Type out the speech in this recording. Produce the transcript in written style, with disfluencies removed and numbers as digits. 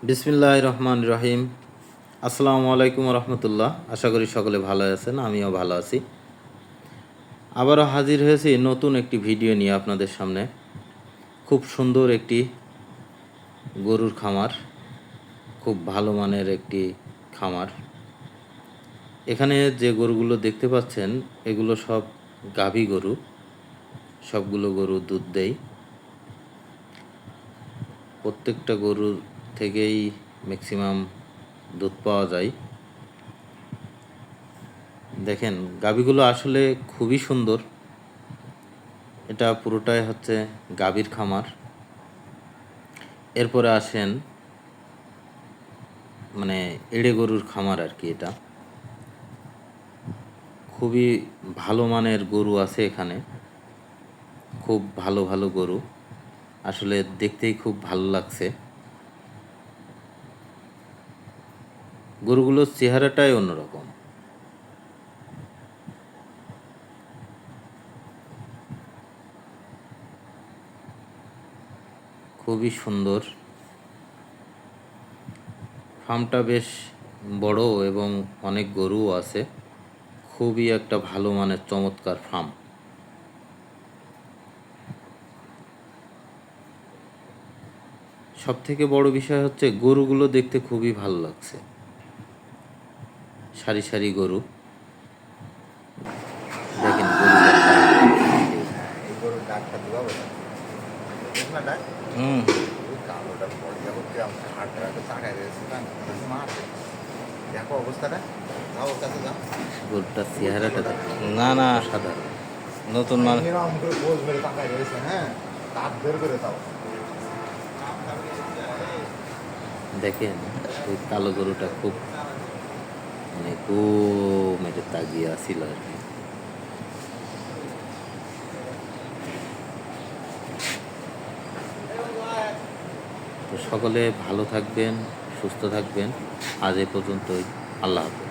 বিসমিল্লাহির রহমানির রহিম। আসসালামু আলাইকুম রহমতুল্লাহ। আশা করি সকলে ভালো আছেন, আমিও ভালো আছি। আবারও হাজির হয়েছি নতুন একটি ভিডিও নিয়ে আপনাদের সামনে। খুব সুন্দর একটি গরুর খামার, খুব ভালো মানের একটি খামার। এখানে যে গরুগুলো দেখতে পাচ্ছেন এগুলো সব গাভী গরু, সবগুলো গরু দুধ দেয়। প্রত্যেকটা গরুর থেকেই ম্যাক্সিমাম দুধ পাওয়া যায়। দেখেন গাভীগুলো আসলে খুবই সুন্দর। এটা পুরোটাই হচ্ছে গাভীর খামার। এরপরে আসেন এড়ে গরুর খামার আর কি। এটা খুবই ভালো মানের গরু আছে এখানে, খুব ভালো ভালো গরু। আসলে দেখতেই খুব ভালো লাগছে। গরুগুলোর চেহারাটাই অন্যরকম। খুবই সুন্দর। ফার্মটা বেশ বড় এবং অনেক গরুও আছে। খুবই একটা ভালো মানের চমৎকার ফার্ম। সব থেকে বড় বিষয় হচ্ছে গরুগুলো দেখতে খুবই ভালো লাগছে। সারি সারি গরু। দেখেন গরুটার চেহারাটা না না সাধারণ। নতুন মানুষ দেখেন ওই কালো গরুটা খুব গো মেরে তাকিয়ে আসিল আর কি। তো সকলে ভালো থাকবেন, সুস্থ থাকবেন। আজ এ পর্যন্তই। আল্লাহ হাফেজ।